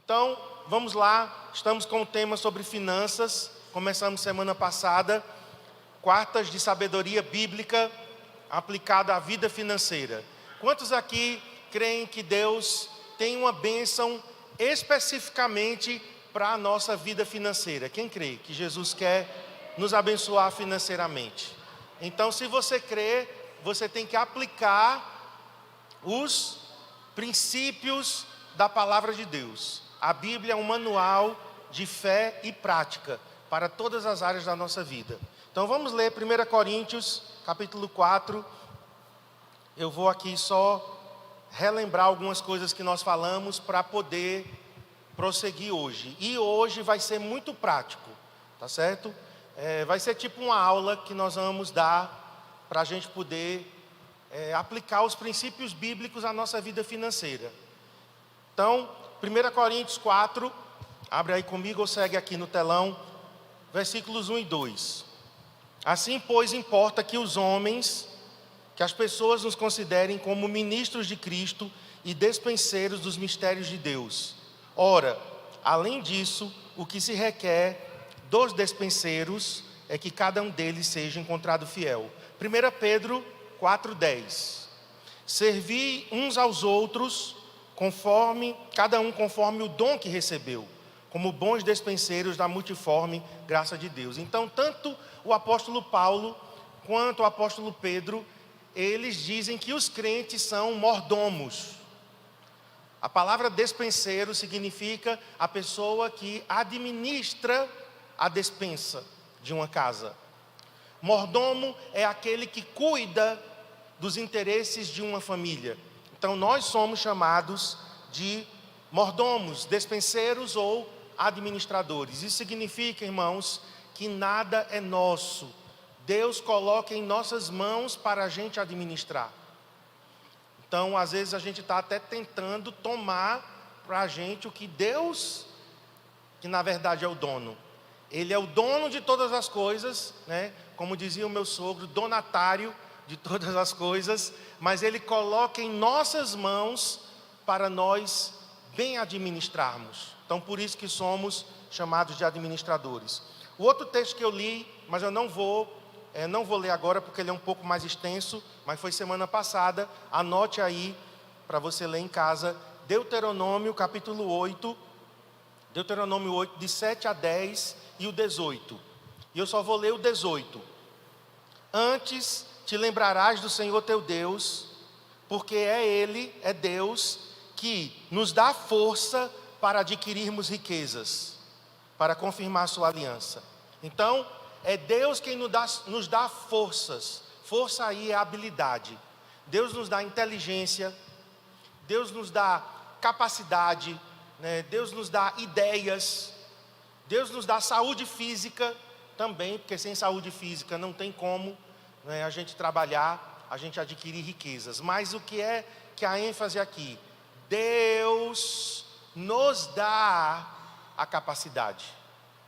Então, vamos lá, estamos com o tema sobre finanças, começamos semana passada, quartas de sabedoria bíblica aplicada à vida financeira. Quantos aqui creem que Deus tem uma bênção especificamente para a nossa vida financeira? Quem crê que Jesus quer nos abençoar financeiramente? Então, se você crê, você tem que aplicar os princípios da palavra de Deus. A Bíblia é um manual de fé e prática para todas as áreas da nossa vida. Então vamos ler 1 Coríntios, capítulo 4. Eu vou aqui só relembrar algumas coisas que nós falamos para poder prosseguir hoje. E hoje vai ser muito prático, tá certo? Vai ser tipo uma aula que nós vamos dar para a gente poder aplicar os princípios bíblicos à nossa vida financeira. Então, 1 Coríntios 4, abre aí comigo ou segue aqui no telão, versículos 1 e 2. Assim, pois, importa que que as pessoas nos considerem como ministros de Cristo e despenseiros dos mistérios de Deus. Ora, além disso, o que se requer dos despenseiros é que cada um deles seja encontrado fiel. 1 Pedro 4,10. Servi uns aos outros, cada um conforme o dom que recebeu, como bons despenseiros da multiforme graça de Deus. Então, tanto o apóstolo Paulo quanto o apóstolo Pedro, eles dizem que os crentes são mordomos. A palavra despenseiro significa a pessoa que administra a despensa de uma casa. Mordomo é aquele que cuida dos interesses de uma família. Então nós somos chamados de mordomos, despenseiros ou administradores. Isso significa, irmãos, que nada é nosso. Deus coloca em nossas mãos para a gente administrar. Então, às vezes a gente está até tentando tomar para a gente o que Deus, que na verdade é o dono. Ele é o dono de todas as coisas, né? Como dizia o meu sogro, donatário de todas as coisas, mas Ele coloca em nossas mãos para nós bem administrarmos. Então, por isso que somos chamados de administradores. O outro texto que eu li, mas eu não vou ler agora porque ele é um pouco mais extenso, mas foi semana passada, anote aí para você ler em casa, Deuteronômio capítulo 8, Deuteronômio 8, de 7 a 10 e o 18. E eu só vou ler o 18. Antes te lembrarás do Senhor teu Deus, porque Ele, é Deus, que nos dá força para adquirirmos riquezas, para confirmar sua aliança. Então, é Deus quem nos dá forças. Força aí é habilidade. Deus nos dá inteligência, Deus nos dá capacidade, né? Deus nos dá ideias, Deus nos dá saúde física também, porque sem saúde física não tem como, né, a gente trabalhar, a gente adquirir riquezas. Mas o que é que a ênfase aqui? Deus nos dá a capacidade.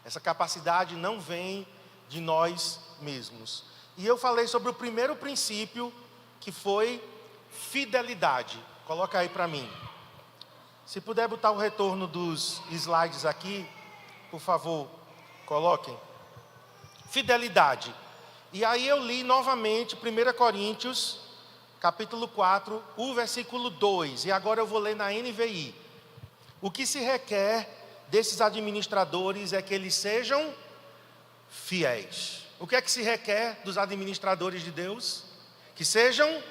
Essa capacidade não vem de nós mesmos. E eu falei sobre o primeiro princípio, que foi fidelidade. Coloca aí para mim. Se puder botar o retorno dos slides aqui, por favor, coloquem. Fidelidade. E aí eu li novamente 1 Coríntios, capítulo 4, o versículo 2. E agora eu vou ler na NVI. O que se requer desses administradores é que eles sejam fiéis. O que é que se requer dos administradores de Deus? Que sejam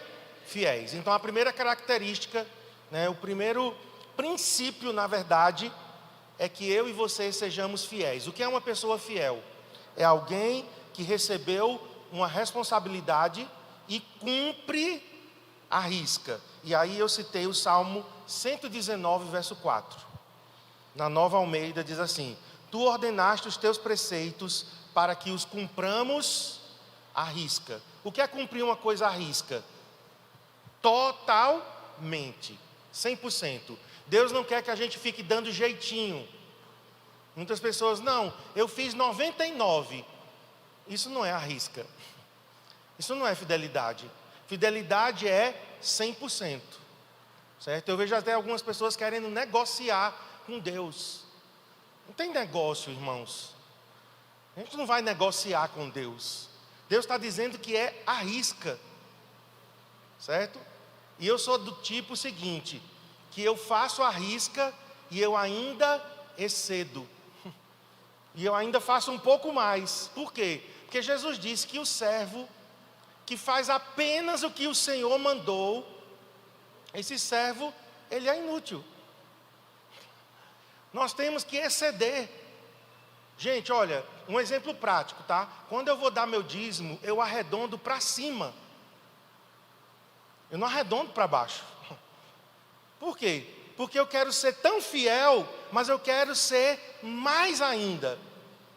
fiéis. Então a primeira característica, né, o primeiro princípio, na verdade, é que eu e você sejamos fiéis. O que é uma pessoa fiel? É alguém que recebeu uma responsabilidade e cumpre à risca. E aí eu citei o Salmo 119, verso 4. Na Nova Almeida diz assim: Tu ordenaste os teus preceitos para que os cumpramos à risca. O que é cumprir uma coisa à risca? Totalmente, 100%. Deus não quer que a gente fique dando jeitinho. Muitas pessoas, não, eu fiz 99. Isso não é à risca. Isso não é fidelidade. Fidelidade é 100%. Certo? Eu vejo até algumas pessoas querendo negociar com Deus. Não tem negócio, irmãos. A gente não vai negociar com Deus. Deus está dizendo que é à risca, certo? E eu sou do tipo seguinte, que eu faço à risca e eu ainda excedo. E eu ainda faço um pouco mais. Por quê? Porque Jesus disse que o servo que faz apenas o que o Senhor mandou, esse servo, ele é inútil. Nós temos que exceder. Gente, olha, um exemplo prático, tá? Quando eu vou dar meu dízimo, eu arredondo para cima. Eu não arredondo para baixo. Por quê? Porque eu quero ser tão fiel, mas eu quero ser mais ainda.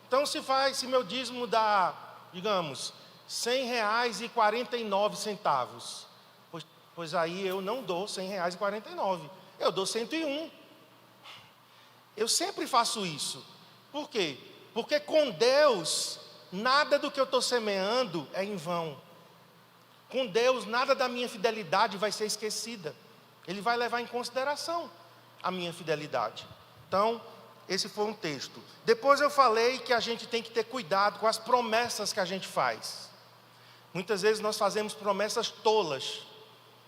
Então se meu dízimo dá, digamos, R$100,49, pois aí eu não dou R$100,49, eu dou 101. Eu sempre faço isso. Por quê? Porque com Deus, nada do que eu estou semeando é em vão. Com Deus, nada da minha fidelidade vai ser esquecida. Ele vai levar em consideração a minha fidelidade. Então, esse foi um texto. Depois eu falei que a gente tem que ter cuidado com as promessas que a gente faz. Muitas vezes nós fazemos promessas tolas.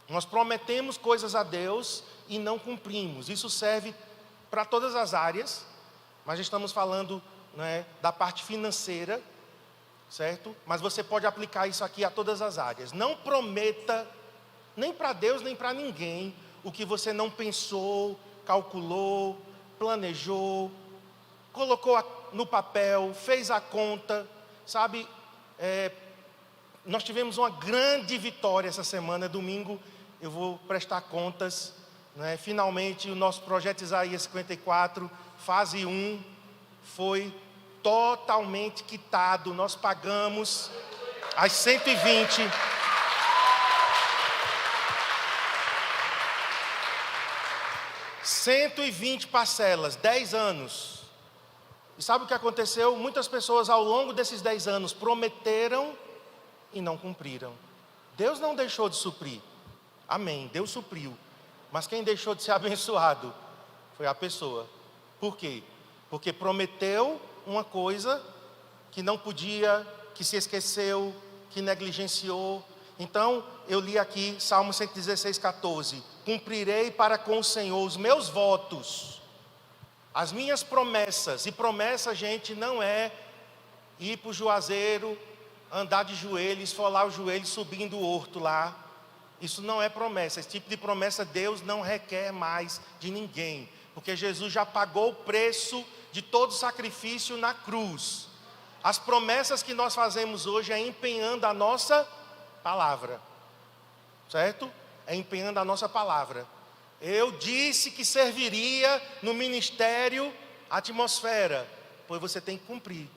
Nós prometemos coisas a Deus e não cumprimos. Isso serve para todas as áreas, mas estamos falando, né, da parte financeira, certo? Mas você pode aplicar isso aqui a todas as áreas. Não prometa, nem para Deus, nem para ninguém, o que você não pensou, calculou, planejou, colocou no papel, fez a conta, sabe? Nós tivemos uma grande vitória essa semana, domingo eu vou prestar contas, né? Finalmente o nosso projeto Isaías 54, fase 1, foi totalmente quitado. Nós pagamos as 120 parcelas, 10 anos. E sabe o que aconteceu? Muitas pessoas ao longo desses 10 anos prometeram e não cumpriram. Deus não deixou de suprir. Amém, Deus supriu. Mas quem deixou de ser abençoado foi a pessoa. Por quê? Porque prometeu uma coisa que não podia, que se esqueceu, que negligenciou. Então, eu li aqui Salmo 116, 14. Cumprirei para com o Senhor os meus votos, as minhas promessas. E promessa, gente, não é ir para o Juazeiro, andar de joelhos, esfolar os joelhos subindo o horto lá. Isso não é promessa. Esse tipo de promessa Deus não requer mais de ninguém, porque Jesus já pagou o preço de todo sacrifício na cruz. As promessas que nós fazemos hoje é empenhando a nossa palavra, certo? É empenhando a nossa palavra. Eu disse que serviria no ministério Atmosfera, pois você tem que cumprir.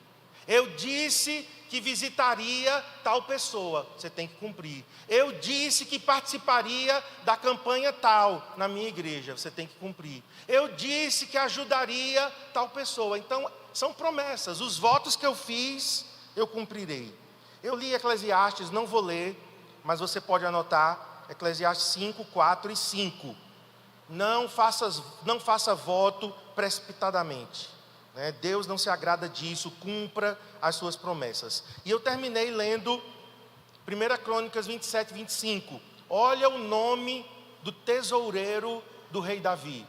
Eu disse que visitaria tal pessoa, você tem que cumprir. Eu disse que participaria da campanha tal na minha igreja, você tem que cumprir. Eu disse que ajudaria tal pessoa. Então, são promessas. Os votos que eu fiz, eu cumprirei. Eu li Eclesiastes, não vou ler, mas você pode anotar, Eclesiastes 5, 4 e 5. Não faça voto precipitadamente. Deus não se agrada disso, cumpra as suas promessas. E eu terminei lendo 1 Crônicas 27, 25. Olha o nome do tesoureiro do rei Davi.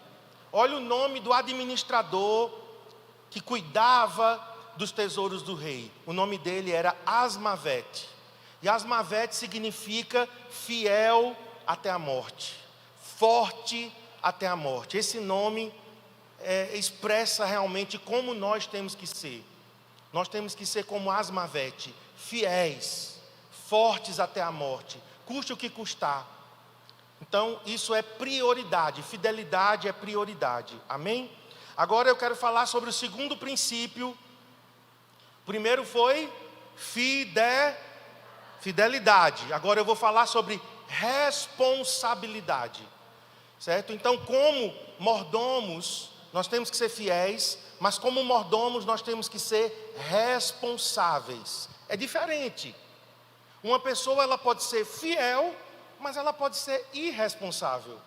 Olha o nome do administrador que cuidava dos tesouros do rei. O nome dele era Asmavete. E Asmavete significa fiel até a morte, forte até a morte. Esse nome expressa realmente como nós temos que ser. Nós temos que ser como Asmavete, fiéis, fortes até a morte, custe o que custar. Então isso é prioridade, fidelidade é prioridade, amém? Agora eu quero falar sobre o segundo princípio. O primeiro foi fidelidade. Agora eu vou falar sobre responsabilidade, certo? Então, como mordomos, nós temos que ser fiéis, mas como mordomos nós temos que ser responsáveis. É diferente. Uma pessoa ela pode ser fiel, mas ela pode ser irresponsável.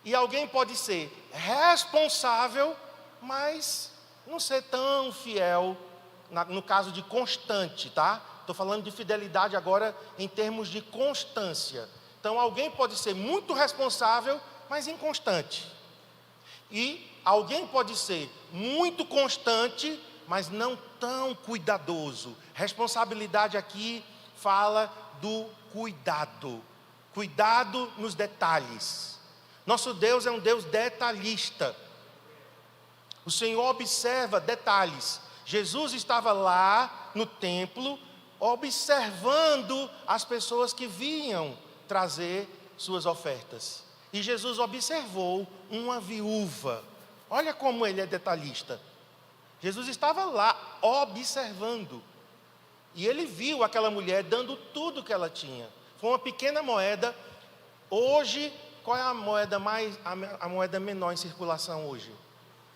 E alguém pode ser responsável, mas não ser tão fiel, no caso de constante, tá? Estou falando de fidelidade agora em termos de constância. Então, alguém pode ser muito responsável, mas inconstante. E alguém pode ser muito constante, mas não tão cuidadoso. Responsabilidade aqui fala do cuidado. Cuidado nos detalhes. Nosso Deus é um Deus detalhista. O Senhor observa detalhes. Jesus estava lá no templo, observando as pessoas que vinham trazer suas ofertas. E Jesus observou uma viúva. Olha como ele é detalhista. Jesus estava lá observando. E ele viu aquela mulher dando tudo que ela tinha. Foi uma pequena moeda. Hoje, qual é a moeda a moeda menor em circulação hoje?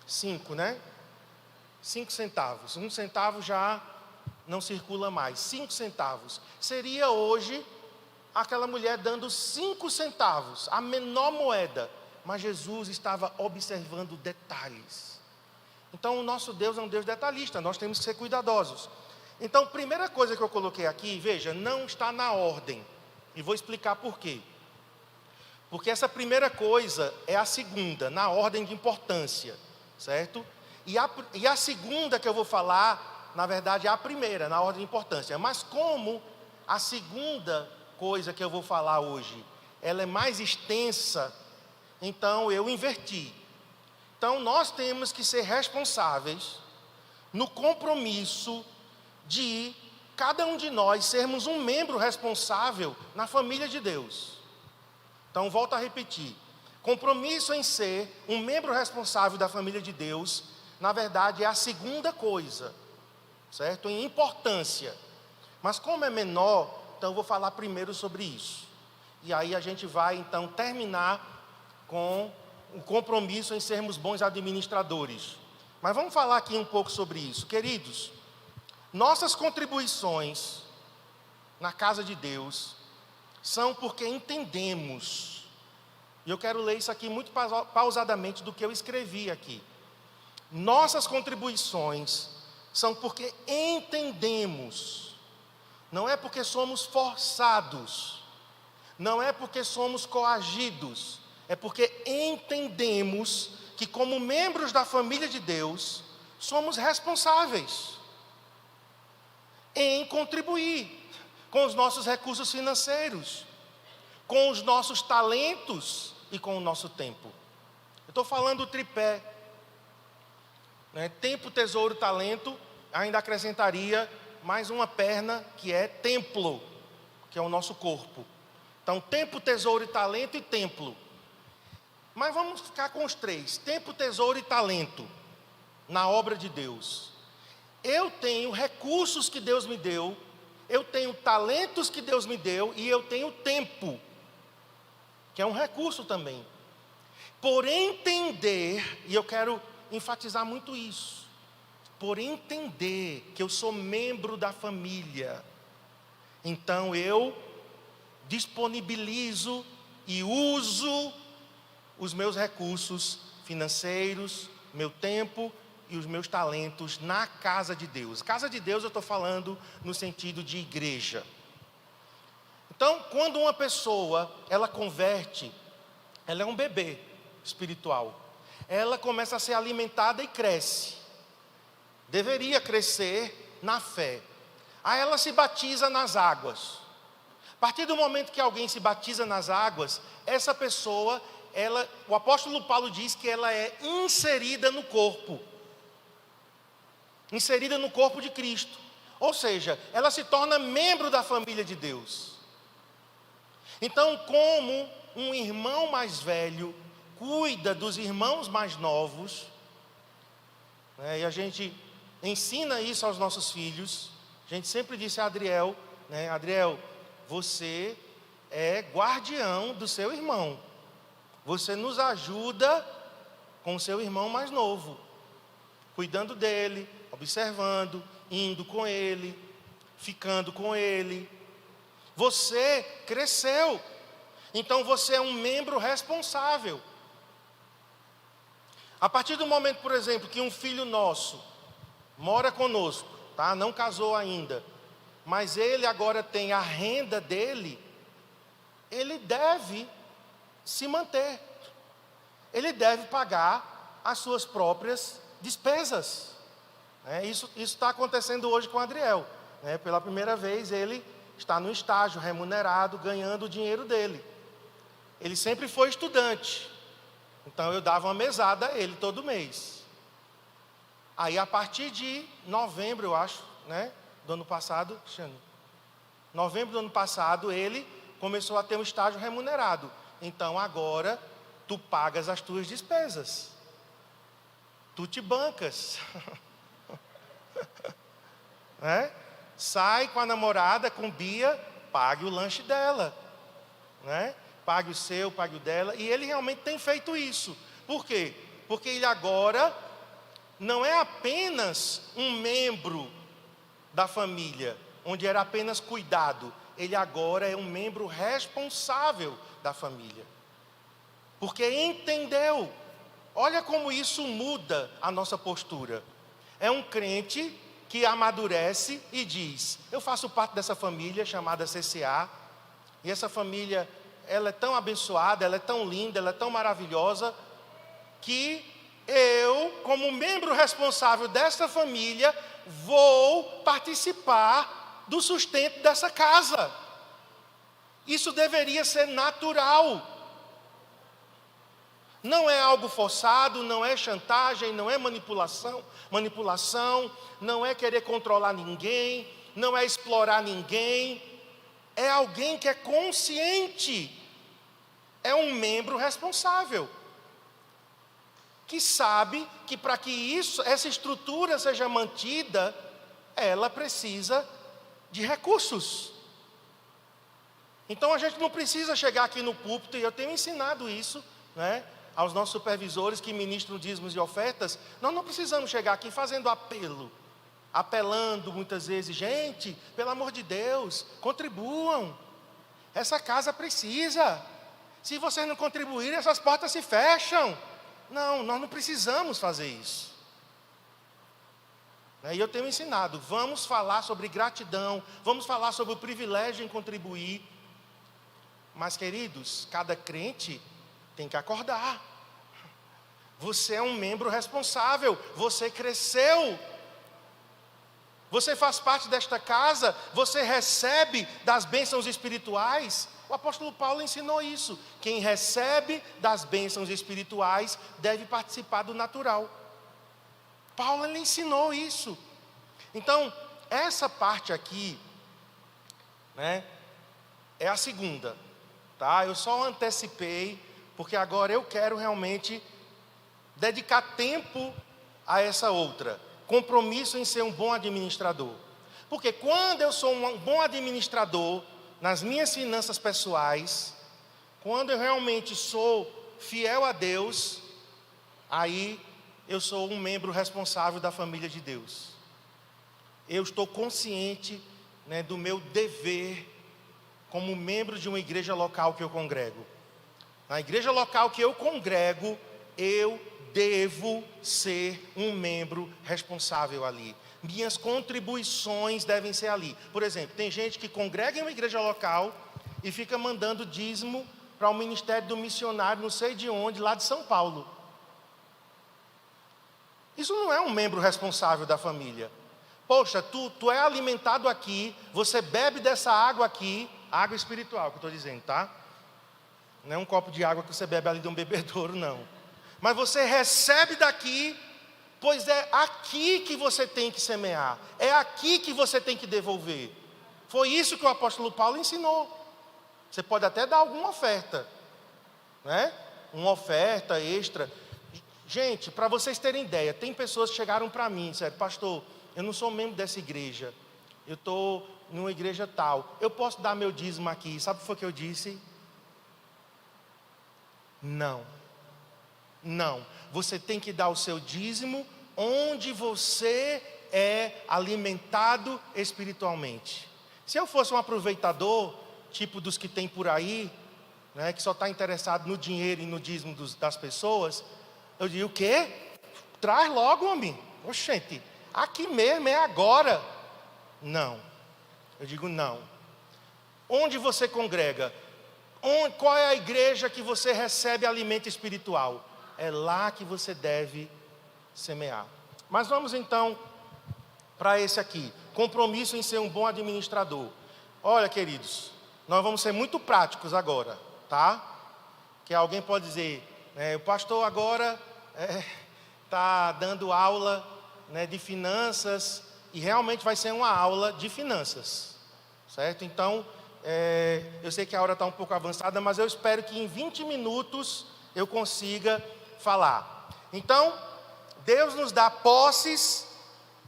5, né? 5 centavos. 1 centavo já não circula mais. 5 centavos. Seria hoje aquela mulher dando 5 centavos, a menor moeda. Mas Jesus estava observando detalhes. Então o nosso Deus é um Deus detalhista, nós temos que ser cuidadosos. Então, primeira coisa que eu coloquei aqui, veja, não está na ordem. E vou explicar por quê. Porque essa primeira coisa é a segunda, na ordem de importância, certo? E a segunda que eu vou falar, na verdade, é a primeira, na ordem de importância. Mas como a segunda coisa que eu vou falar hoje, ela é mais extensa, então eu inverti. Então nós temos que ser responsáveis no compromisso de cada um de nós sermos um membro responsável na família de Deus. Então volto a repetir, compromisso em ser um membro responsável da família de Deus, na verdade é a segunda coisa, certo? Em importância. Mas como é menor, então eu vou falar primeiro sobre isso. E aí a gente vai então terminar com o compromisso em sermos bons administradores. Mas vamos falar aqui um pouco sobre isso. Queridos, nossas contribuições na casa de Deus são porque entendemos. E eu quero ler isso aqui muito pausadamente do que eu escrevi aqui. Nossas contribuições são porque entendemos. Não é porque somos forçados. Não é porque somos coagidos. É porque entendemos que, como membros da família de Deus, somos responsáveis em contribuir com os nossos recursos financeiros, com os nossos talentos e com o nosso tempo. Eu estou falando do tripé, né? Tempo, tesouro, talento. Ainda acrescentaria mais uma perna, que é templo, que é o nosso corpo. Então, tempo, tesouro e talento e templo. Mas vamos ficar com os três: tempo, tesouro e talento na obra de Deus. Eu tenho recursos que Deus me deu, eu tenho talentos que Deus me deu e eu tenho tempo, que é um recurso também. Por entender, e eu quero enfatizar muito isso, por entender que eu sou membro da família, então eu disponibilizo e uso os meus recursos financeiros, meu tempo e os meus talentos na casa de Deus. Casa de Deus eu estou falando no sentido de igreja. Então, quando uma pessoa, ela converte, ela é um bebê espiritual. Ela começa a ser alimentada e cresce. Deveria crescer na fé. Aí ela se batiza nas águas. A partir do momento que alguém se batiza nas águas, essa pessoa, o apóstolo Paulo diz que ela é inserida no corpo. Inserida no corpo de Cristo. Ou seja, ela se torna membro da família de Deus. Então, como um irmão mais velho cuida dos irmãos mais novos, né, e a gente ensina isso aos nossos filhos. A gente sempre disse a Adriel, né, Adriel, você é guardião do seu irmão. Você nos ajuda com o seu irmão mais novo, cuidando dele, observando, indo com ele, ficando com ele. Você cresceu, então você é um membro responsável. A partir do momento, por exemplo, que um filho nosso mora conosco, tá? Não casou ainda, mas ele agora tem a renda dele, ele deve se manter. Ele deve pagar as suas próprias despesas. Isso está acontecendo hoje com o Adriel. Pela primeira vez ele está no estágio remunerado, ganhando o dinheiro dele. Ele sempre foi estudante, então eu dava uma mesada a ele todo mês. Aí a partir de novembro, eu acho, do ano passado, Cristiano, novembro do ano passado, ele começou a ter um estágio remunerado. Então agora tu pagas as tuas despesas, tu te bancas. Sai com a namorada, com Bia, pague o lanche dela, pague o seu, pague o dela. E ele realmente tem feito isso. Por quê? Porque ele agora não é apenas um membro da família, onde era apenas cuidado. Ele agora é um membro responsável da família, porque entendeu. Olha como isso muda a nossa postura. É um crente que amadurece e diz: eu faço parte dessa família chamada CCA, e essa família, ela é tão abençoada, ela é tão linda, ela é tão maravilhosa, que eu, como membro responsável dessa família, vou participar do sustento dessa casa. Isso deveria ser natural. Não é algo forçado, não é chantagem, não é manipulação, não é querer controlar ninguém, não é explorar ninguém. É alguém que é consciente, é um membro responsável, que sabe que para que essa estrutura seja mantida, ela precisa de recursos. Então a gente não precisa chegar aqui no púlpito, e eu tenho ensinado isso, aos nossos supervisores que ministram dízimos e ofertas. Nós não precisamos chegar aqui fazendo apelando muitas vezes: gente, pelo amor de Deus, contribuam, essa casa precisa, se vocês não contribuírem, essas portas se fecham. Não, nós não precisamos fazer isso. E eu tenho ensinado: vamos falar sobre gratidão, vamos falar sobre o privilégio em contribuir. Mas, queridos, cada crente tem que acordar. Você é um membro responsável, você cresceu, você faz parte desta casa, você recebe das bênçãos espirituais. O apóstolo Paulo ensinou isso: quem recebe das bênçãos espirituais deve participar do natural. Paulo, ele ensinou isso. Então, essa parte aqui, é a segunda, tá? Eu só antecipei, porque agora eu quero realmente dedicar tempo a essa outra. Compromisso em ser um bom administrador. Porque quando eu sou um bom administrador nas minhas finanças pessoais, quando eu realmente sou fiel a Deus, aí eu sou um membro responsável da família de Deus. Eu estou consciente, do meu dever como membro de uma igreja local que eu congrego. Na igreja local que eu congrego, eu devo ser um membro responsável ali. Minhas contribuições devem ser ali. Por exemplo, tem gente que congrega em uma igreja local e fica mandando dízimo para o ministério do missionário, não sei de onde, lá de São Paulo. Isso não é um membro responsável da família. Poxa, tu é alimentado aqui, você bebe dessa água aqui, água espiritual que eu estou dizendo, tá? Não é um copo de água que você bebe ali de um bebedouro, não. Mas você recebe daqui, pois é aqui que você tem que semear, é aqui que você tem que devolver. Foi isso que o apóstolo Paulo ensinou. Você pode até dar alguma oferta, uma oferta extra. Gente, para vocês terem ideia, tem pessoas que chegaram para mim e disseram: pastor, eu não sou membro dessa igreja, eu estou numa igreja tal, eu posso dar meu dízimo aqui? Sabe o que foi que eu disse? Não, você tem que dar o seu dízimo onde você é alimentado espiritualmente. Se eu fosse um aproveitador, tipo dos que tem por aí, que só está interessado no dinheiro e no dízimo das pessoas, Eu digo, o quê? Traz logo, homem. Oxente, aqui mesmo, é agora. Não. Eu digo, não. Onde você congrega? Qual é a igreja que você recebe alimento espiritual? É lá que você deve semear. Mas vamos então para esse aqui. Compromisso em ser um bom administrador. Olha, queridos, nós vamos ser muito práticos agora, tá? Que alguém pode dizer, o pastor agora está dando aula, de finanças, e realmente vai ser uma aula de finanças, certo? Então, eu sei que a hora está um pouco avançada, mas eu espero que em 20 minutos eu consiga falar. Então, Deus nos dá posses,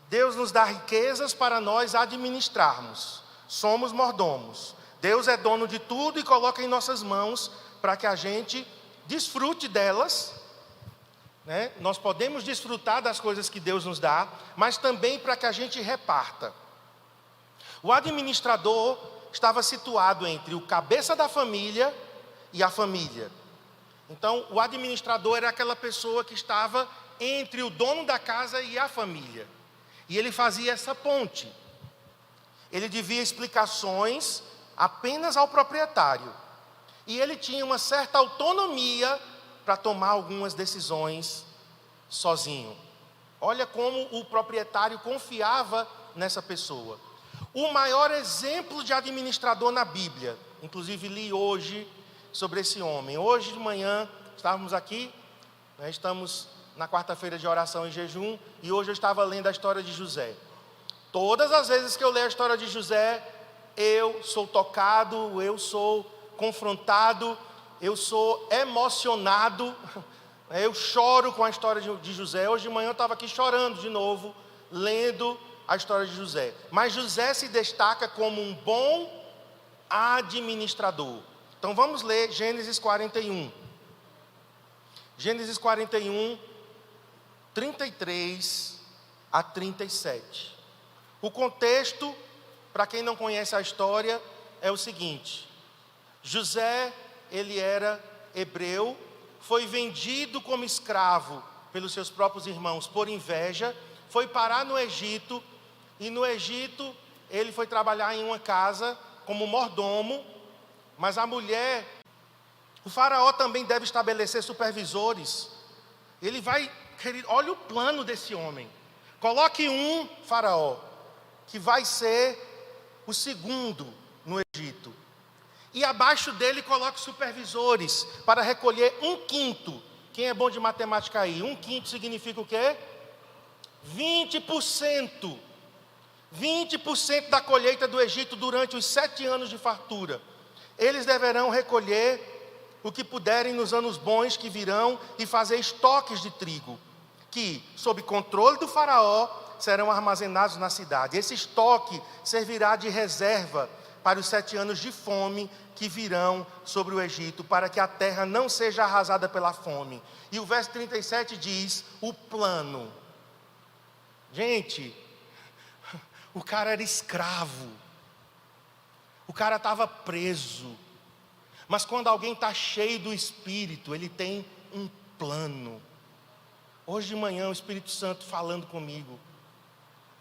Deus nos dá riquezas para nós administrarmos. Somos mordomos. Deus é dono de tudo e coloca em nossas mãos para que a gente desfrute delas. Nós podemos desfrutar das coisas que Deus nos dá, mas também para que a gente reparta. O administrador estava situado entre o cabeça da família e a família. Então, o administrador era aquela pessoa que estava entre o dono da casa e a família. E ele fazia essa ponte. Ele devia explicações apenas ao proprietário. E ele tinha uma certa autonomia para tomar algumas decisões sozinho. Olha como o proprietário confiava nessa pessoa. O maior exemplo de administrador na Bíblia, inclusive li hoje sobre esse homem. Hoje de manhã estávamos aqui, estamos na quarta-feira de oração e jejum, e hoje eu estava lendo a história de José. Todas as vezes que eu leio a história de José, eu sou tocado, eu sou confrontado, eu sou emocionado, eu choro com a história de José. Hoje de manhã eu estava aqui chorando de novo, lendo a história de José. Mas José se destaca como um bom administrador. Então vamos ler Gênesis 41. Gênesis 41, 33 a 37. O contexto, para quem não conhece a história, é o seguinte: José, ele era hebreu, foi vendido como escravo pelos seus próprios irmãos por inveja, foi parar no Egito, e no Egito ele foi trabalhar em uma casa como mordomo, mas a mulher, o faraó também deve estabelecer supervisores. Ele vai, olha o plano desse homem. Coloque um faraó, que vai ser o segundo no Egito. E abaixo dele coloque supervisores para recolher 1/5. Quem é bom de matemática aí? 1/5 significa o quê? 20%. 20% da colheita do Egito durante os 7 anos de fartura. Eles deverão recolher o que puderem nos anos bons que virão e fazer estoques de trigo, que, sob controle do faraó, serão armazenados na cidade. Esse estoque servirá de reserva para os 7 anos de fome que virão sobre o Egito, para que a terra não seja arrasada pela fome. E o verso 37 diz, o plano. Gente, o cara era escravo, o cara estava preso, mas quando alguém está cheio do Espírito, ele tem um plano. Hoje de manhã o Espírito Santo falando comigo,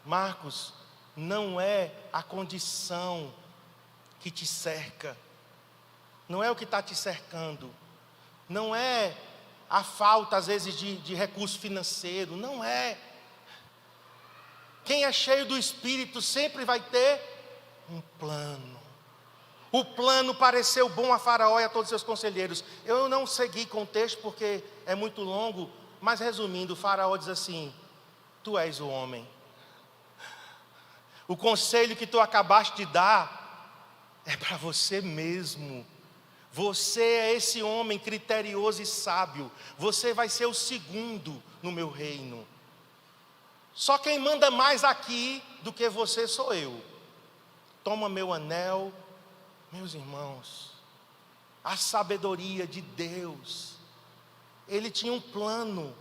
Marcos, não é a condição que te cerca, não é o que está te cercando, não é a falta às vezes de recurso financeiro, não é. Quem é cheio do Espírito sempre vai ter um plano. O plano pareceu bom a Faraó e a todos os seus conselheiros. Eu não segui com o texto porque é muito longo, mas resumindo, o Faraó diz assim, tu és o homem. O conselho que tu acabaste de dar é para você mesmo. Você é esse homem criterioso e sábio. Você vai ser o segundo no meu reino. Só quem manda mais aqui do que você sou eu. Toma meu anel. Meus irmãos, a sabedoria de Deus. Ele tinha um plano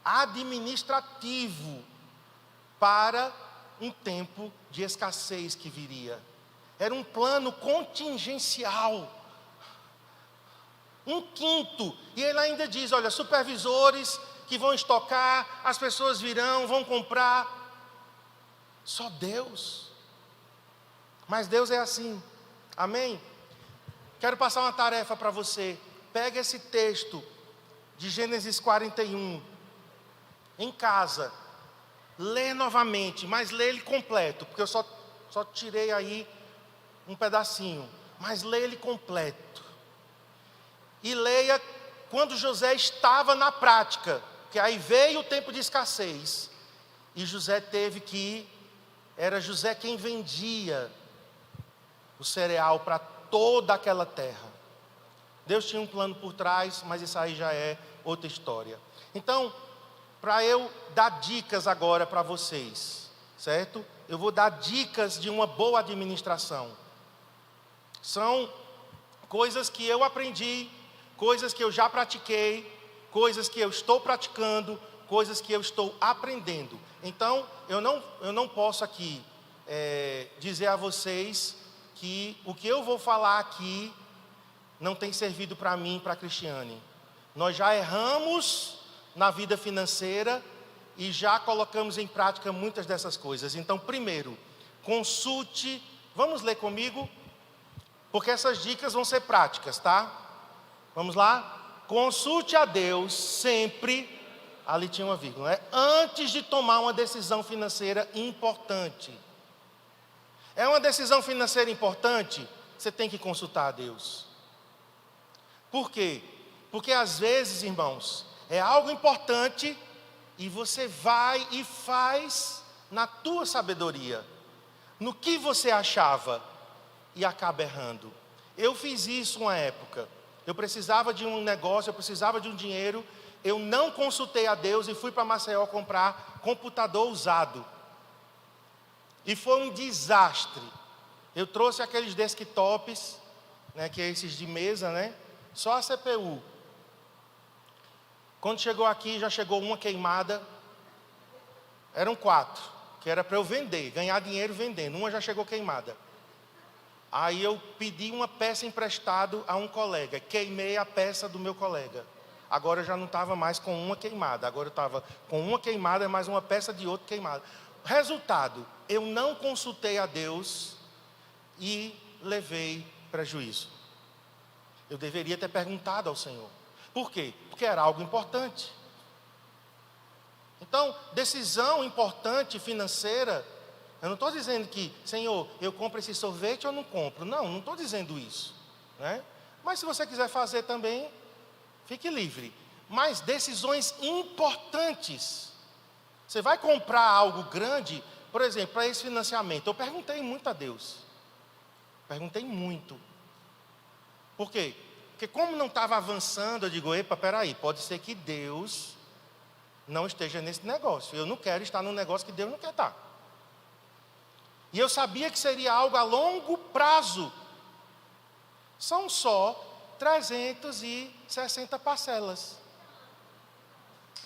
administrativo para um tempo de escassez que viria. Era um plano contingencial. Um quinto. E ele ainda diz, olha, supervisores que vão estocar, as pessoas virão, vão comprar. Só Deus. Mas Deus é assim. Amém? Quero passar uma tarefa para você. Pega esse texto de Gênesis 41 em casa. Lê novamente, mas lê ele completo, porque eu só tirei aí um pedacinho. Mas lê ele completo. E leia quando José estava na prática, que aí veio o tempo de escassez, e José teve que, era José quem vendia o cereal para toda aquela terra. Deus tinha um plano por trás, mas isso aí já é outra história. Então, para eu dar dicas agora para vocês, certo? Eu vou dar dicas de uma boa administração. São coisas que eu aprendi, coisas que eu já pratiquei, coisas que eu estou praticando, coisas que eu estou aprendendo. Então, eu não posso aqui dizer a vocês que o que eu vou falar aqui não tem servido para mim e para a Cristiane. Nós já erramos na vida financeira e já colocamos em prática muitas dessas coisas. Então, primeiro, consulte, vamos ler comigo, porque essas dicas vão ser práticas, tá? Vamos lá? Consulte a Deus sempre, ali tinha uma vírgula, né? Antes de tomar uma decisão financeira importante. É uma decisão financeira importante, você tem que consultar a Deus. Por quê? Porque às vezes, irmãos, é algo importante e você vai e faz na tua sabedoria, no que você achava, e acaba errando. Eu fiz isso uma época. Eu precisava de um negócio, eu precisava de um dinheiro. Eu não consultei a Deus e fui para Maceió comprar computador usado. E foi um desastre. Eu trouxe aqueles desktops, né, que é esses de mesa, né? Só a CPU. Quando chegou aqui, já chegou uma queimada. Eram 4, que era para eu vender, ganhar dinheiro vendendo. Uma já chegou queimada. Aí eu pedi uma peça emprestada a um colega. Queimei a peça do meu colega. Agora eu já não estava mais com uma queimada. Agora eu estava com uma queimada e mais uma peça de outra queimada. Resultado, eu não consultei a Deus e levei prejuízo. Eu deveria ter perguntado ao Senhor. Por quê? Porque era algo importante. Então, decisão importante financeira, eu não estou dizendo que, Senhor, eu compro esse sorvete ou não compro. Não estou dizendo isso, né? Mas se você quiser fazer também, fique livre. Mas decisões importantes. Você vai comprar algo grande, por exemplo, para esse financiamento. Eu perguntei muito a Deus. Perguntei muito. Por quê? Porque como não estava avançando, eu digo, epa, peraí, pode ser que Deus não esteja nesse negócio. Eu não quero estar num negócio que Deus não quer estar. E eu sabia que seria algo a longo prazo. São só 360 parcelas.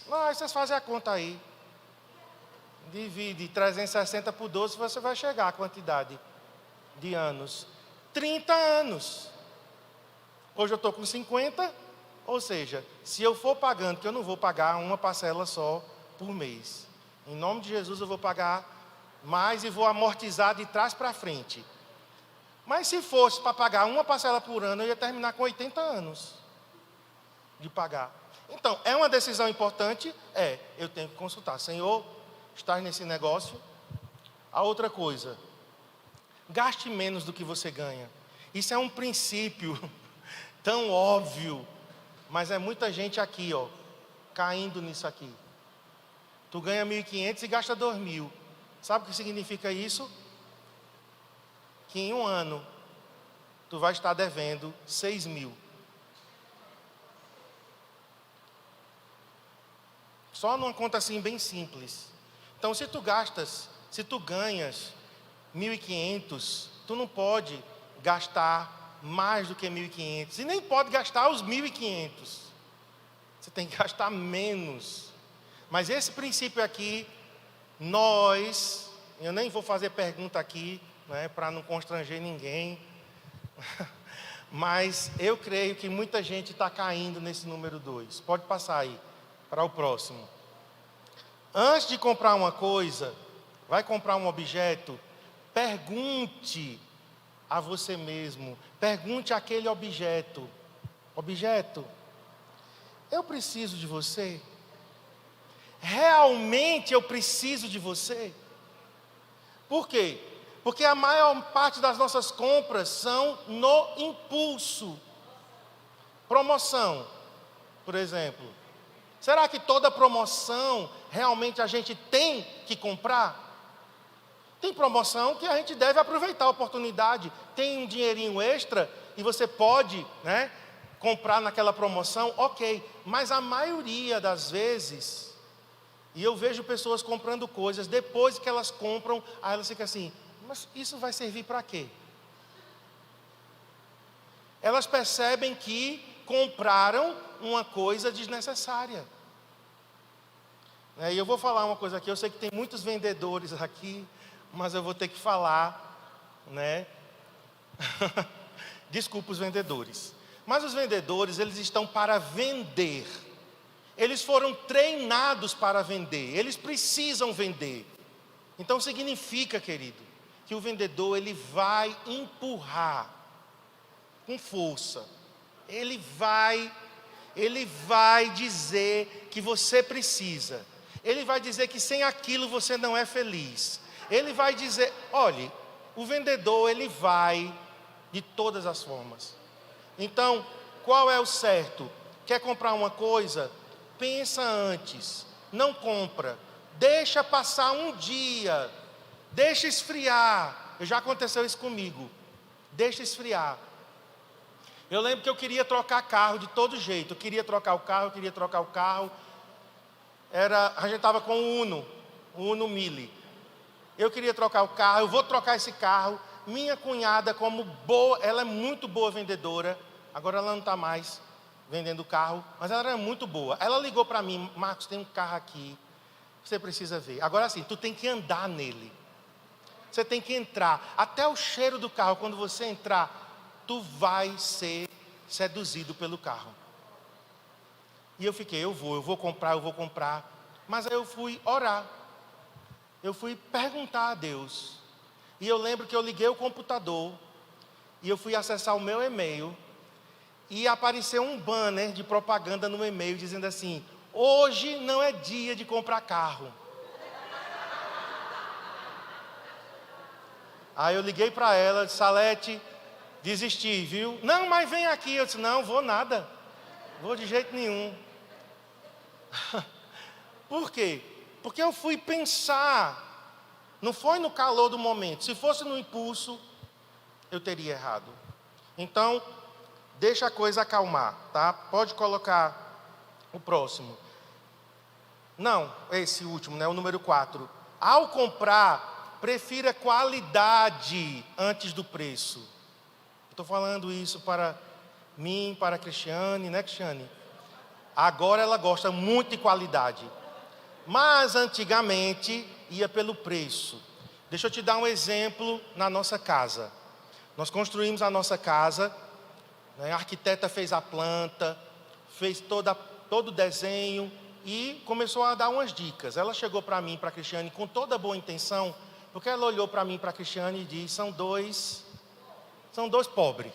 Vocês fazem a conta aí. Divide 360 por 12, você vai chegar à quantidade de anos. 30 anos. Hoje eu estou com 50, ou seja, se eu for pagando, que eu não vou pagar uma parcela só por mês. Em nome de Jesus eu vou pagar mais e vou amortizar de trás para frente. Mas se fosse para pagar uma parcela por ano, eu ia terminar com 80 anos de pagar. Então, é uma decisão importante? Eu tenho que consultar. Senhor, estás nesse negócio? A outra coisa, gaste menos do que você ganha. Isso é um princípio tão óbvio, mas é muita gente aqui, caindo nisso aqui. Tu ganha 1.500 e gasta 2.000. Sabe o que significa isso? Que em um ano, tu vai estar devendo 6.000. Só numa conta assim bem simples. Então, se tu ganhas 1.500, tu não pode gastar mais do que 1.500. E nem pode gastar os 1.500. Você tem que gastar menos. Mas esse princípio aqui, eu nem vou fazer pergunta aqui, né, para não constranger ninguém. Mas eu creio que muita gente está caindo nesse número 2. Pode passar aí, para o próximo. Antes de comprar uma coisa, vai comprar um objeto, pergunte a você mesmo, pergunte àquele objeto: objeto, eu preciso de você? Realmente eu preciso de você? Por quê? Porque a maior parte das nossas compras são no impulso. Promoção, por exemplo. Será que toda promoção realmente a gente tem que comprar? Tem promoção que a gente deve aproveitar a oportunidade. Tem um dinheirinho extra e você pode, comprar naquela promoção, ok. Mas a maioria das vezes, e eu vejo pessoas comprando coisas, depois que elas compram, aí elas ficam assim: mas isso vai servir para quê? Elas percebem que compraram uma coisa desnecessária. E eu vou falar uma coisa aqui, eu sei que tem muitos vendedores aqui, mas eu vou ter que falar, Desculpa os vendedores. Mas os vendedores, eles estão para vender. Eles foram treinados para vender, eles precisam vender. Então significa, querido, que o vendedor, ele vai empurrar com força. Ele vai dizer que você precisa. Ele vai dizer que sem aquilo você não é feliz. Ele vai dizer, olhe, o vendedor, ele vai de todas as formas. Então, qual é o certo? Quer comprar uma coisa? Pensa antes, não compra. Deixa passar um dia, deixa esfriar. Já aconteceu isso comigo. Deixa esfriar. Eu lembro que eu queria trocar carro de todo jeito. Eu queria trocar o carro. A gente estava com o Uno Mille. Eu queria trocar o carro, eu vou trocar esse carro. Minha cunhada, como boa, ela é muito boa vendedora. Agora ela não está mais vendendo carro, mas ela era muito boa. Ela ligou para mim: Marcos, tem um carro aqui, você precisa ver. Agora sim, tu tem que andar nele. Você tem que entrar. Até o cheiro do carro, quando você entrar, tu vai ser seduzido pelo carro. E eu fiquei, eu vou comprar. Mas aí eu fui orar. Eu fui perguntar a Deus. E eu lembro que eu liguei o computador e eu fui acessar o meu e-mail e apareceu um banner de propaganda no e-mail dizendo assim: hoje não é dia de comprar carro. Aí eu liguei para ela, disse: Salete, desisti, viu? Não, mas vem aqui. Eu disse: não, vou nada. Vou de jeito nenhum. Por quê? Porque eu fui pensar. Não foi no calor do momento. Se fosse no impulso, eu teria errado. Então, deixa a coisa acalmar, tá? Pode colocar o próximo. Não, esse último, o número 4. Ao comprar, prefira qualidade antes do preço. Estou falando isso para mim, para a Cristiane, Cristiane? Agora ela gosta muito de qualidade. Mas antigamente ia pelo preço. Deixa eu te dar um exemplo na nossa casa. Nós construímos a nossa casa, a arquiteta fez a planta, fez todo o desenho e começou a dar umas dicas. Ela chegou para mim, para a Cristiane, com toda boa intenção, porque ela olhou para mim, para a Cristiane e disse: são dois pobres.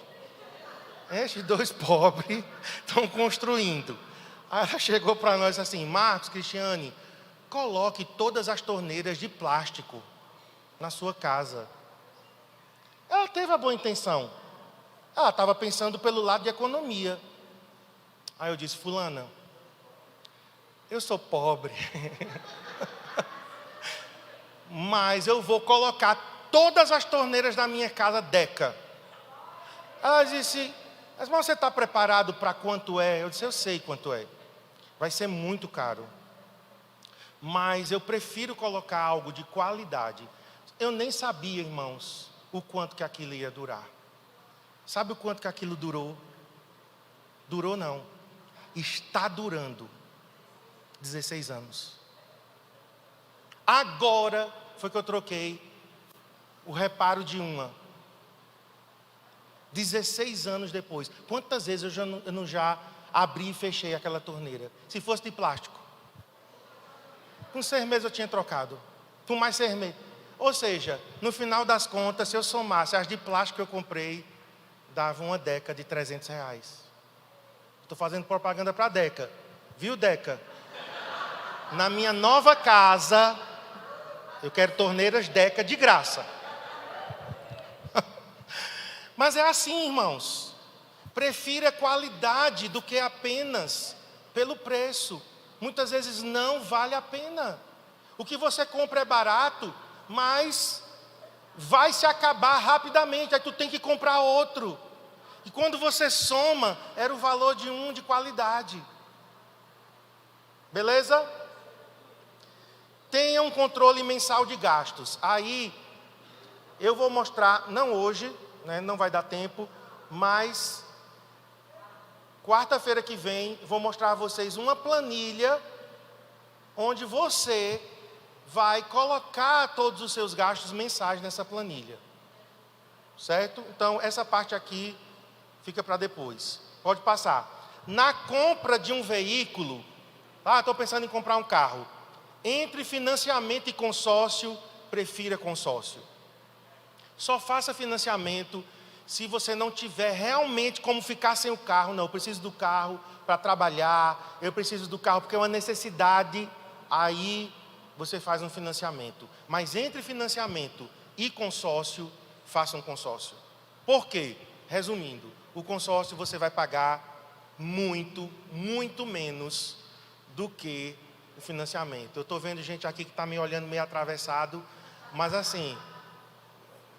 Esses dois pobres estão construindo. Aí ela chegou para nós assim: Marcos, Cristiane, coloque todas as torneiras de plástico na sua casa. Ela teve a boa intenção. Ela estava pensando pelo lado de economia. Aí eu disse: fulana, eu sou pobre, mas eu vou colocar todas as torneiras da minha casa Deca. Ela disse: mas você está preparado para quanto é? Eu disse: eu sei quanto é. Vai ser muito caro. Mas eu prefiro colocar algo de qualidade. Eu nem sabia, irmãos, o quanto que aquilo ia durar. Sabe o quanto que aquilo durou? Durou não. Está durando 16 anos. Agora foi que eu troquei o reparo de uma. 16 anos depois. Quantas vezes eu não já abri e fechei aquela torneira? Se fosse de plástico. Com 6 meses eu tinha trocado. Com mais 6 meses. Ou seja, no final das contas, se eu somasse as de plástico que eu comprei, dava uma Deca de R$300. Estou fazendo propaganda para a Deca. Viu, Deca? Na minha nova casa, eu quero torneiras Deca de graça. Mas é assim, irmãos. Prefira qualidade do que apenas pelo preço. Muitas vezes não vale a pena. O que você compra é barato, mas vai se acabar rapidamente. Aí tu tem que comprar outro. E quando você soma, era o valor de um de qualidade. Beleza? Tenha um controle mensal de gastos. Aí, eu vou mostrar, não hoje, né, não vai dar tempo, mas quarta-feira que vem, vou mostrar a vocês uma planilha onde você vai colocar todos os seus gastos mensais nessa planilha. Certo? Então, essa parte aqui fica para depois. Pode passar. Na compra de um veículo, estou pensando em comprar um carro. Entre financiamento e consórcio, prefira consórcio. Só faça financiamento se você não tiver realmente como ficar sem o carro. Não, eu preciso do carro para trabalhar, eu preciso do carro porque é uma necessidade. Aí você faz um financiamento. Mas entre financiamento e consórcio, faça um consórcio. Por quê? Resumindo, o consórcio você vai pagar muito, muito menos do que o financiamento. Eu estou vendo gente aqui que está me olhando meio atravessado, mas assim,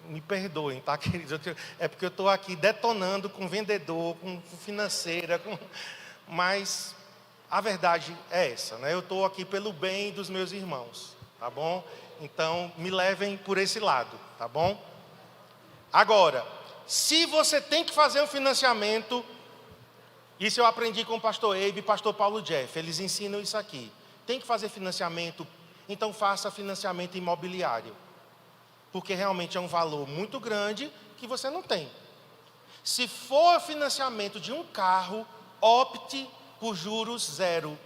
me perdoem, tá, queridos? É porque eu estou aqui detonando com vendedor, com financeira, mas a verdade é essa, né? Eu estou aqui pelo bem dos meus irmãos, tá bom? Então, me levem por esse lado, tá bom? Agora, se você tem que fazer um financiamento, isso eu aprendi com o pastor Eibe e pastor Paulo Jeff, eles ensinam isso aqui. Tem que fazer financiamento, então faça financiamento imobiliário. Porque realmente é um valor muito grande que você não tem. Se for financiamento de um carro, opte por juros zero.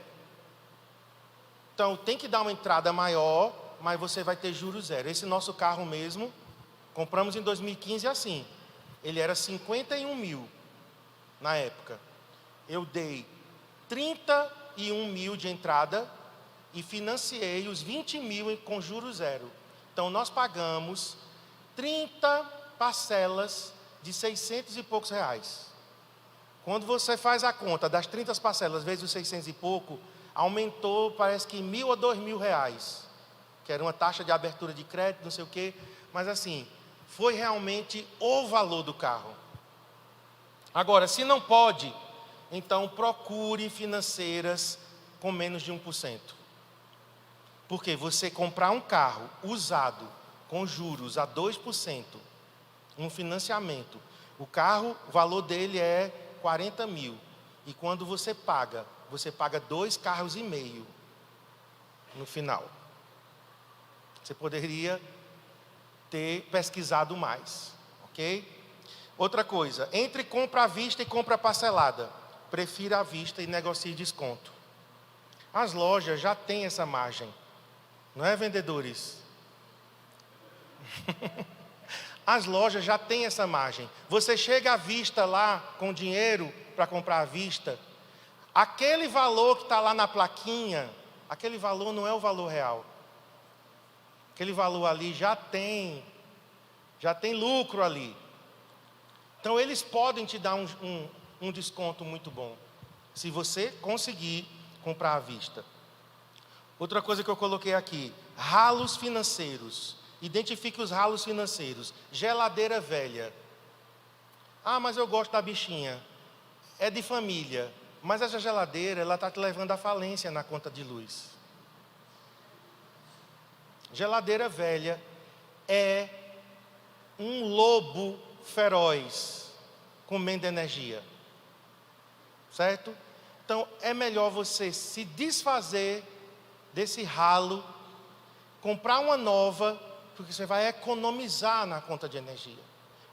Então tem que dar uma entrada maior, mas você vai ter juros zero. Esse nosso carro mesmo, compramos em 2015 assim. Ele era 51 mil na época. Eu dei 31 mil de entrada e financiei os 20 mil com juros zero. Então nós pagamos 30 parcelas de 600 e poucos reais. Quando você faz a conta das 30 parcelas vezes os 600 e pouco, aumentou parece que 1.000 ou 2.000 reais. Que era uma taxa de abertura de crédito, não sei o quê. Mas assim, foi realmente o valor do carro. Agora, se não pode, então procure financeiras com menos de 1%. Porque você comprar um carro usado com juros a 2%, um financiamento, o carro, o valor dele é 40 mil. E quando você paga 2 carros e meio no final. Você poderia ter pesquisado mais, ok? Outra coisa, entre compra à vista e compra parcelada, prefira à vista e negocie desconto. As lojas já têm essa margem, não é, vendedores? As lojas já têm essa margem. Você chega à vista lá com dinheiro para comprar à vista, aquele valor que está lá na plaquinha, aquele valor não é o valor real. Aquele valor ali já tem lucro ali. Então eles podem te dar um desconto muito bom, se você conseguir comprar à vista. Outra coisa que eu coloquei aqui, ralos financeiros. Identifique os ralos financeiros. Geladeira velha. Ah, mas eu gosto da bichinha. É de família. Mas essa geladeira, ela está te levando à falência na conta de luz. Geladeira velha é um lobo feroz, comendo energia. Certo? Então, é melhor você se desfazer desse ralo, comprar uma nova, porque você vai economizar na conta de energia.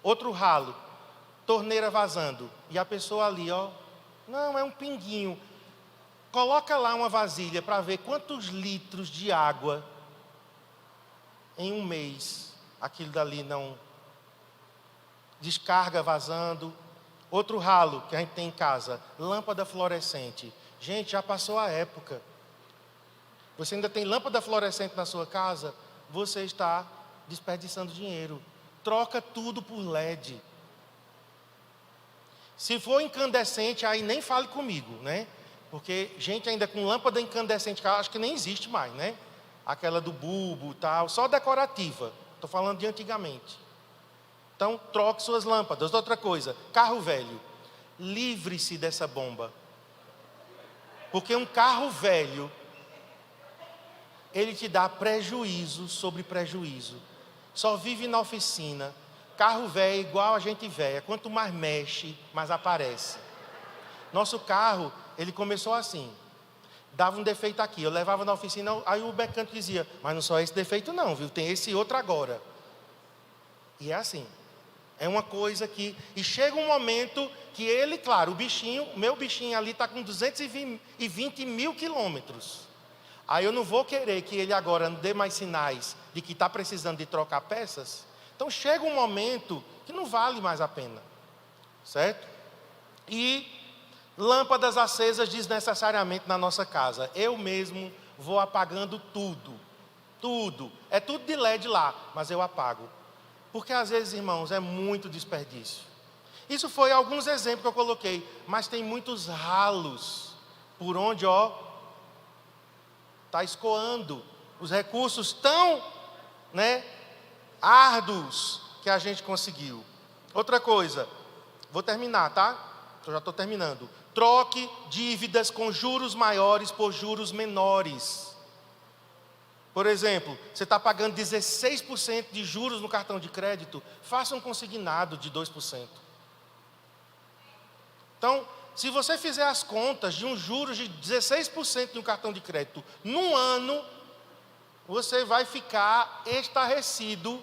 Outro ralo, torneira vazando. E a pessoa ali, ó, não, é um pinguinho. Coloca lá uma vasilha para ver quantos litros de água em um mês aquilo dali não descarga vazando. Outro ralo que a gente tem em casa, lâmpada fluorescente. Gente, já passou a época. Você ainda tem lâmpada fluorescente na sua casa? Você está desperdiçando dinheiro. Troca tudo por LED. Se for incandescente, aí nem fale comigo, né? Porque gente ainda com lâmpada incandescente, acho que nem existe mais, né? Aquela do bulbo e tal, só decorativa. Estou falando de antigamente. Então, troque suas lâmpadas. Outra coisa, carro velho. Livre-se dessa bomba. Porque um carro velho, ele te dá prejuízo sobre prejuízo. Só vive na oficina. Carro velho é igual a gente velha. Quanto mais mexe, mais aparece. Nosso carro, ele começou assim. Dava um defeito aqui. Eu levava na oficina, aí o mecânico dizia, mas não só esse defeito não, viu? Tem esse outro agora. E é assim. É uma coisa que... E chega um momento que ele, claro, o meu bichinho ali está com 220 mil quilômetros. Aí eu não vou querer que ele agora não dê mais sinais de que está precisando de trocar peças. Então chega um momento que não vale mais a pena. Certo? E lâmpadas acesas desnecessariamente na nossa casa. Eu mesmo vou apagando tudo. Tudo. É tudo de LED lá, mas eu apago. Porque às vezes, irmãos, é muito desperdício. Isso foi alguns exemplos que eu coloquei, mas tem muitos ralos por onde, ó, está escoando os recursos tão, né, árduos que a gente conseguiu. Outra coisa, vou terminar, tá? Eu já estou terminando. Troque dívidas com juros maiores por juros menores. Por exemplo, você está pagando 16% de juros no cartão de crédito, faça um consignado de 2%. Então, se você fizer as contas de um juros de 16% de um cartão de crédito num ano, você vai ficar estarrecido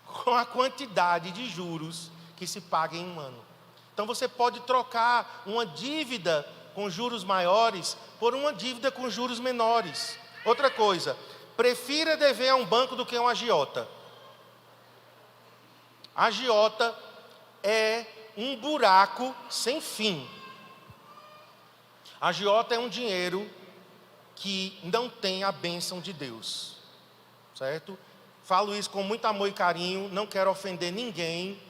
com a quantidade de juros que se paga em um ano. Então, você pode trocar uma dívida com juros maiores por uma dívida com juros menores. Outra coisa, prefira dever a um banco do que a um agiota. Agiota é um buraco sem fim. Agiota é um dinheiro que não tem a bênção de Deus. Certo? Falo isso com muito amor e carinho, não quero ofender ninguém,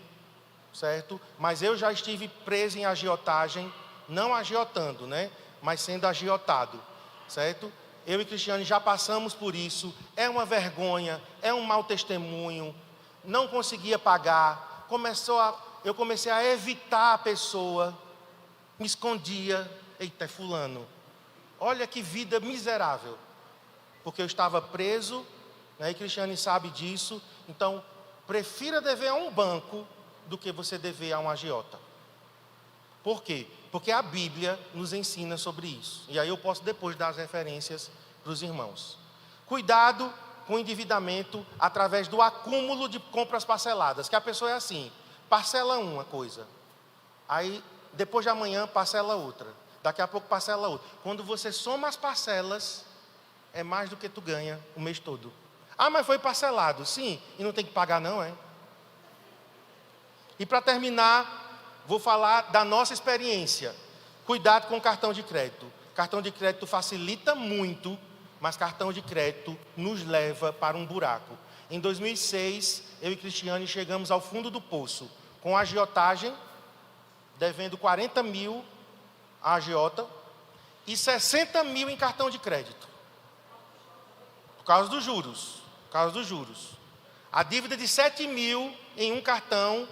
certo? Mas eu já estive preso em agiotagem, não agiotando, né? Mas sendo agiotado, certo? Eu e Cristiane já passamos por isso, é uma vergonha, é um mau testemunho, não conseguia pagar, eu comecei a evitar a pessoa, me escondia, eita, é fulano, olha que vida miserável, porque eu estava preso, né, e Cristiane sabe disso, então prefira dever a um banco do que você dever a um agiota. Por quê? Porque a Bíblia nos ensina sobre isso. E aí eu posso depois dar as referências para os irmãos. Cuidado com o endividamento através do acúmulo de compras parceladas. Que a pessoa é assim, parcela uma coisa. Aí, depois de amanhã, parcela outra. Daqui a pouco, parcela outra. Quando você soma as parcelas, é mais do que tu ganha o mês todo. Ah, mas foi parcelado. Sim, e não tem que pagar não, é? E para terminar... Vou falar da nossa experiência. Cuidado com o cartão de crédito. Cartão de crédito facilita muito, mas cartão de crédito nos leva para um buraco. Em 2006, eu e Cristiane chegamos ao fundo do poço, com agiotagem, devendo 40 mil à agiota e 60 mil em cartão de crédito. Por causa dos juros. Por causa dos juros. A dívida de 7 mil em um cartão...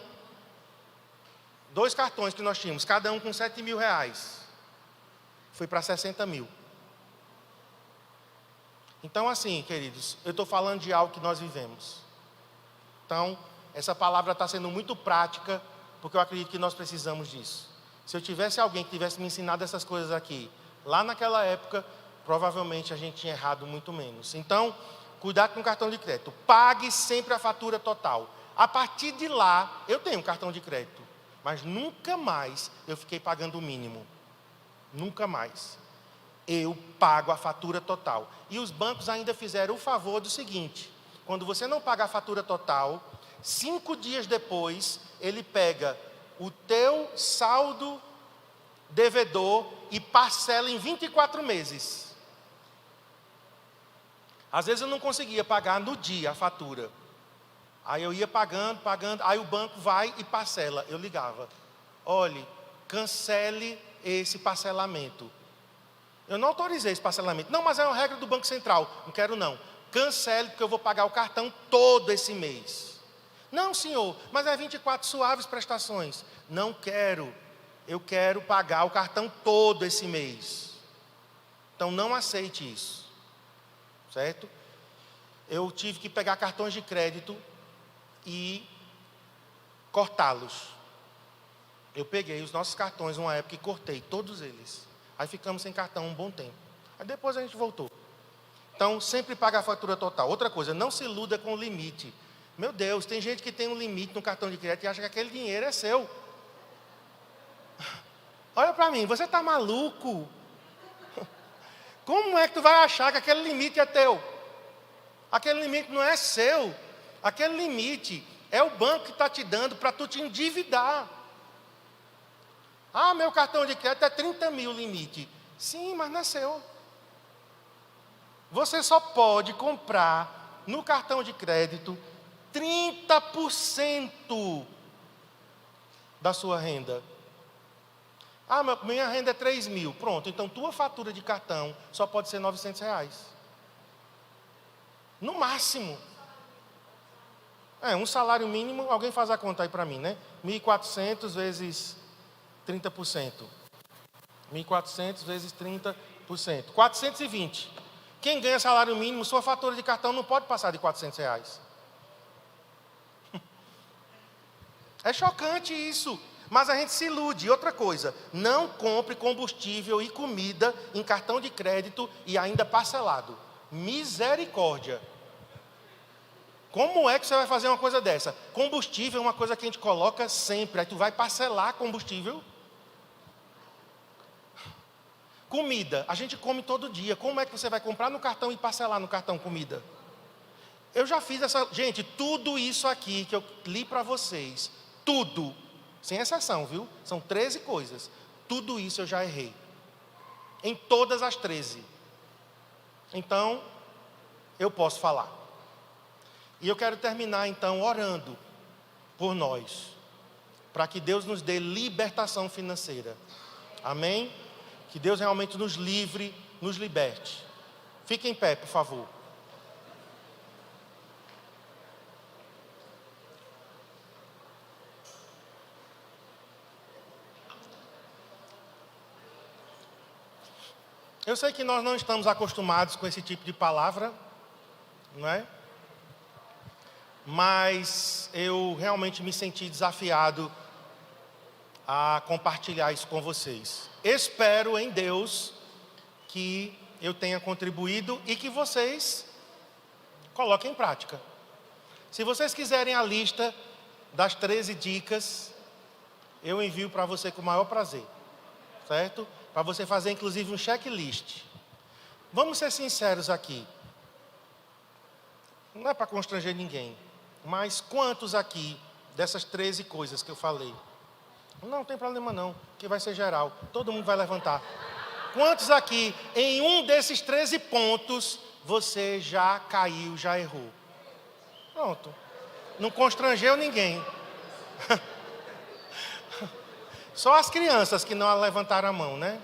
2 cartões que nós tínhamos, cada um com 7 mil reais. Foi para 60 mil. Então assim, queridos, eu estou falando de algo que nós vivemos. Então, essa palavra está sendo muito prática, porque eu acredito que nós precisamos disso. Se eu tivesse alguém que tivesse me ensinado essas coisas aqui, lá naquela época, provavelmente a gente tinha errado muito menos. Então, cuidado com o cartão de crédito. Pague sempre a fatura total. A partir de lá, eu tenho um cartão de crédito. Mas nunca mais eu fiquei pagando o mínimo. Nunca mais. Eu pago a fatura total. E os bancos ainda fizeram o favor do seguinte: quando você não paga a fatura total, 5 dias depois, ele pega o teu saldo devedor e parcela em 24 meses. Às vezes eu não conseguia pagar no dia a fatura. Aí eu ia pagando, aí o banco vai e parcela. Eu ligava: olhe, cancele esse parcelamento. Eu não autorizei esse parcelamento. Não, mas é uma regra do Banco Central. Não quero não. Cancele, porque eu vou pagar o cartão todo esse mês. Não, senhor, mas é 24 suaves prestações. Não quero. Eu quero pagar o cartão todo esse mês. Então não aceite isso. Certo? Eu tive que pegar cartões de crédito e cortá-los. Eu peguei os nossos cartões uma época e cortei todos eles. Aí ficamos sem cartão um bom tempo. Aí depois a gente voltou. Então, sempre paga a fatura total. Outra coisa, não se iluda com o limite. Meu Deus, tem gente que tem um limite no cartão de crédito e acha que aquele dinheiro é seu. Olha para mim, você está maluco? Como é que tu vai achar que aquele limite é teu? Aquele limite não é seu. Aquele limite é o banco que está te dando para tu te endividar. Ah, meu cartão de crédito é 30 mil limite. Sim, mas não é seu. Você só pode comprar no cartão de crédito 30% da sua renda. Ah, minha renda é 3 mil. Pronto, então tua fatura de cartão só pode ser R$900. No máximo. Um salário mínimo, alguém faz a conta aí para mim, né? 1.400 vezes 30%. 1.400 vezes 30%. 420. Quem ganha salário mínimo, sua fatura de cartão não pode passar de R$400. É chocante isso. Mas a gente se ilude. Outra coisa, não compre combustível e comida em cartão de crédito e ainda parcelado. Misericórdia. Como é que você vai fazer uma coisa dessa? Combustível é uma coisa que a gente coloca sempre. Aí tu vai parcelar combustível. Comida, a gente come todo dia. Como é que você vai comprar no cartão e parcelar no cartão comida? Eu já fiz essa... Gente, tudo isso aqui que eu li para vocês, tudo, sem exceção, viu? São 13 coisas. Tudo isso eu já errei. Em todas as 13. Então, eu posso falar. E eu quero terminar, então, orando por nós. Para que Deus nos dê libertação financeira. Amém? Que Deus realmente nos livre, nos liberte. Fique em pé, por favor. Eu sei que nós não estamos acostumados com esse tipo de palavra, não é? Mas eu realmente me senti desafiado a compartilhar isso com vocês. Espero em Deus que eu tenha contribuído e que vocês coloquem em prática. Se vocês quiserem a lista das 13 dicas, eu envio para você com o maior prazer, certo? Para você fazer inclusive um checklist. Vamos ser sinceros aqui. Não é para constranger ninguém, mas quantos aqui dessas 13 coisas que eu falei? Não tem problema não, que vai ser geral, todo mundo vai levantar. Quantos aqui, em um desses 13 pontos, você já caiu, já errou? Pronto, não constrangeu ninguém. Só as crianças que não levantaram a mão, né?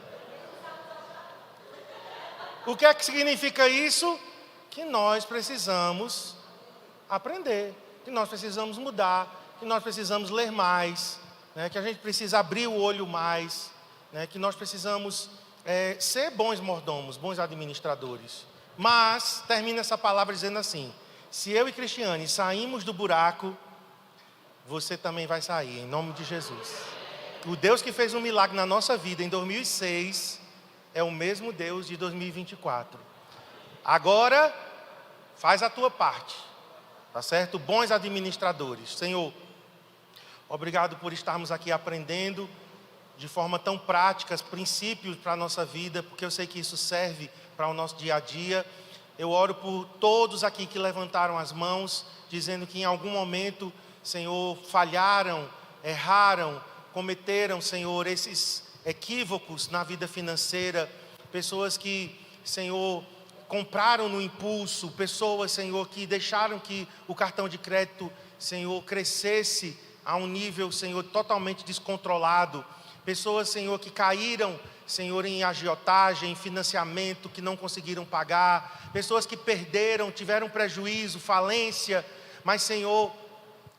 O que é que significa isso? Que nós precisamos aprender, que nós precisamos mudar, que nós precisamos ler mais, né? Que a gente precisa abrir o olho mais, né? Que nós precisamos ser bons mordomos, bons administradores. Mas termina essa palavra dizendo assim: se eu e Cristiane saímos do buraco, você também vai sair, em nome de Jesus. O Deus que fez um milagre na nossa vida em 2006 é o mesmo Deus de 2024. Agora, faz a tua parte, tá certo? Bons administradores. Senhor, Obrigado por estarmos aqui aprendendo de forma tão prática, princípios para a nossa vida, porque eu sei que isso serve para o nosso dia a dia. Eu oro por todos aqui que levantaram as mãos, dizendo que em algum momento, Senhor, falharam, erraram, cometeram, Senhor, esses equívocos na vida financeira. Pessoas que, Senhor, compraram no impulso. Pessoas, Senhor, que deixaram que o cartão de crédito, Senhor, crescesse a um nível, Senhor, totalmente descontrolado. Pessoas, Senhor, que caíram, Senhor, em agiotagem, em financiamento, que não conseguiram pagar. Pessoas que perderam, tiveram prejuízo, falência. Mas, Senhor,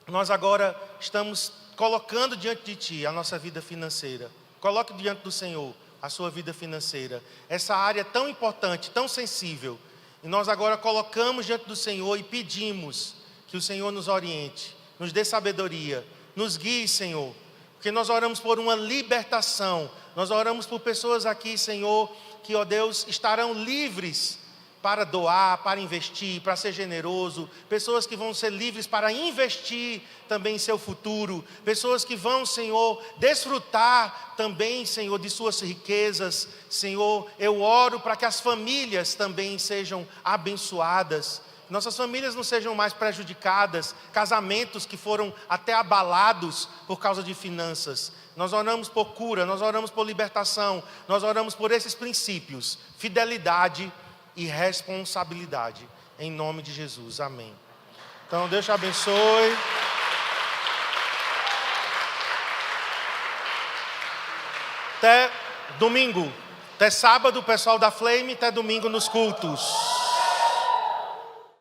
nós agora estamos colocando diante de Ti a nossa vida financeira. Coloque diante do Senhor a sua vida financeira. Essa área tão importante, tão sensível. E nós agora colocamos diante do Senhor e pedimos que o Senhor nos oriente, nos dê sabedoria, nos guie, Senhor. Porque nós oramos por uma libertação. Nós oramos por pessoas aqui, Senhor, que, ó Deus, estarão livres para doar, para investir, para ser generoso. Pessoas que vão ser livres para investir também em seu futuro. Pessoas que vão, Senhor, desfrutar também, Senhor, de suas riquezas. Senhor, eu oro para que as famílias também sejam abençoadas. Nossas famílias não sejam mais prejudicadas, casamentos que foram até abalados por causa de finanças. Nós oramos por cura, nós oramos por libertação, nós oramos por esses princípios, fidelidade e responsabilidade, em nome de Jesus, amém. Então Deus te abençoe. Até domingo, até sábado, pessoal da Flame, até domingo nos cultos.